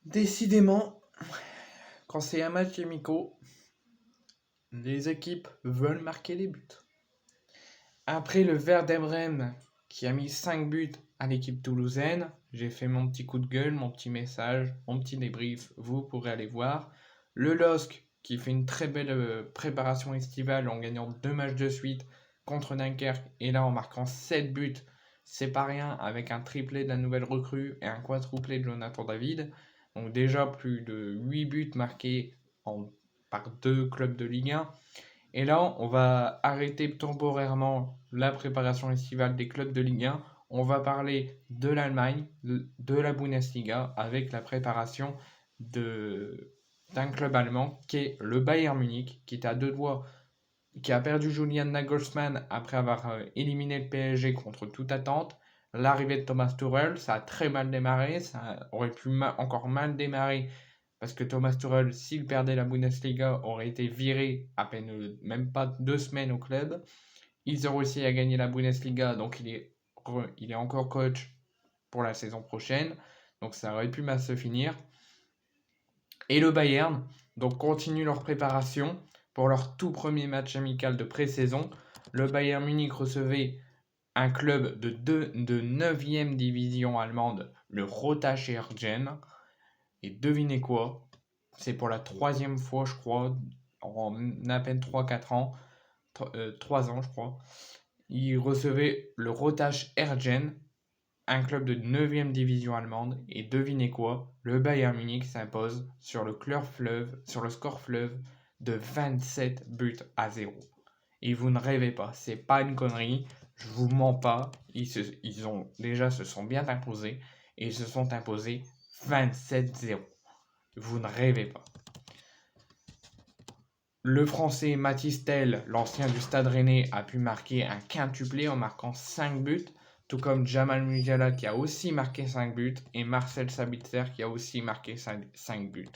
Décidément, quand c'est un match amicaux, les équipes veulent marquer les buts. Après le Werder Bremen qui a mis 5 buts à l'équipe toulousaine, j'ai fait mon petit coup de gueule, mon petit message, mon petit débrief, vous pourrez aller voir. Le LOSC qui fait une très belle préparation estivale en gagnant 2 matchs de suite contre Dunkerque et là en marquant 7 buts, c'est pas rien avec un triplé de la nouvelle recrue et un quadruplé de Jonathan David. Donc déjà plus de 8 buts marqués par deux clubs de Ligue 1. Et là, on va arrêter temporairement la préparation estivale des clubs de Ligue 1. On va parler de l'Allemagne, de la Bundesliga, avec la préparation d'un club allemand qui est le Bayern Munich, qui est à deux doigts, qui a perdu Julian Nagelsmann après avoir éliminé le PSG contre toute attente. L'arrivée de Thomas Tuchel, ça a très mal démarré, ça aurait pu encore mal démarrer parce que Thomas Tuchel, s'il perdait la Bundesliga, aurait été viré à peine même pas 2 semaines au club. Ils ont réussi à gagner la Bundesliga, donc il est encore coach pour la saison prochaine. Donc ça aurait pu mal se finir. Et le Bayern, donc continue leur préparation pour leur tout premier match amical de pré-saison. Le Bayern Munich recevait un club de 9e division allemande, le Roter Schergen. Et devinez quoi? C'est pour la 3e fois, je crois, en à peine 3-4 ans, 3 ans, je crois. Il recevait le Roter Ergen, un club de 9e division allemande. Et devinez quoi? Le Bayern Munich s'impose sur le score fleuve de 27 buts à 0. Et vous ne rêvez pas, c'est pas une connerie, je vous mens pas. Ils ont déjà se sont bien imposés et ils se sont imposés 27-0. Vous ne rêvez pas. Le Français Mathys Tel, l'ancien du Stade Rennais, a pu marquer un quintuplé en marquant 5 buts, tout comme Jamal Musiala qui a aussi marqué 5 buts et Marcel Sabitzer qui a aussi marqué 5 buts.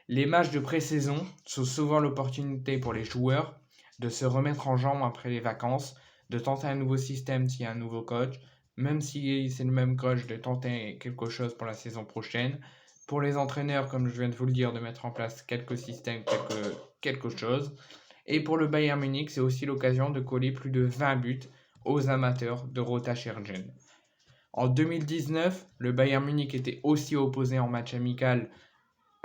Les matchs de pré-saison sont souvent l'opportunité pour les joueurs de se remettre en jambes après les vacances, de tenter un nouveau système s'il y a un nouveau coach, même si c'est le même coach, de tenter quelque chose pour la saison prochaine. Pour les entraîneurs, comme je viens de vous le dire, de mettre en place quelques systèmes, quelque chose. Et pour le Bayern Munich, c'est aussi l'occasion de coller plus de 20 buts aux amateurs de Roter Schergen. En 2019, le Bayern Munich était aussi opposé en match amical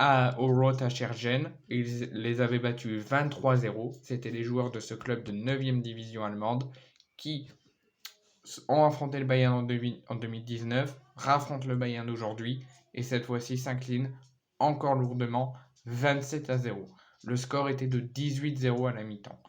au Roter Schergen. Ils les avaient battus 23-0. C'était les joueurs de ce club de 9e division allemande qui ont affronté le Bayern en 2019, raffrontent le Bayern d'aujourd'hui et cette fois-ci s'inclinent encore lourdement 27-0. Le score était de 18-0 à la mi-temps.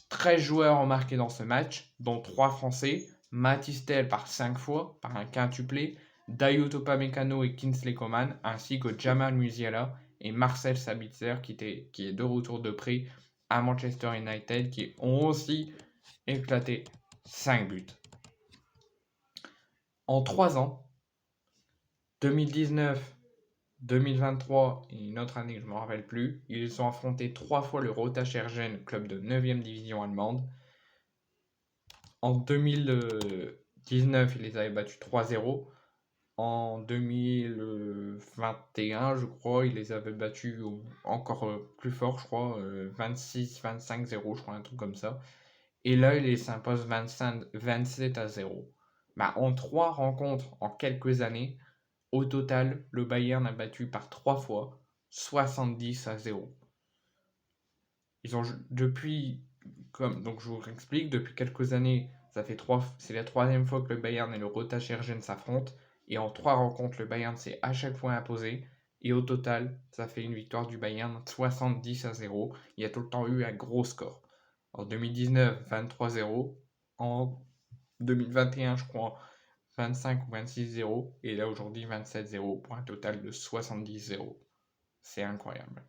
13 joueurs ont marqué dans ce match, dont 3 Français, Mathys Tel par 5 fois, par un quintuplé, Dayot Upamecano et Kingsley Coman, ainsi que Jamal Musiala et Marcel Sabitzer qui est de retour de près à Manchester United, qui ont aussi éclaté 5 buts. En 3 ans, 2019, 2023 et une autre année que je ne me rappelle plus, ils ont affronté 3 fois le Roter Schergen, club de 9e division allemande. En 2019, ils les avaient battus 3-0. En 2021, je crois, ils les avaient battus encore plus fort, je crois, 26-25-0, je crois, un truc comme ça. Et là, ils s'imposent 27-0. En 3 rencontres en quelques années, au total, le Bayern a battu par 3 fois 70-0. Ils ont depuis, donc je vous explique, depuis quelques années, c'est la 3e fois que le Bayern et le Roter Schergen s'affrontent. Et en 3 rencontres, le Bayern s'est à chaque fois imposé. Et au total, ça fait une victoire du Bayern 70-0. Il y a tout le temps eu un gros score. En 2019, 23-0. En 2021, je crois, 25 ou 26-0. Et là, aujourd'hui, 27-0 pour un total de 70-0. C'est incroyable.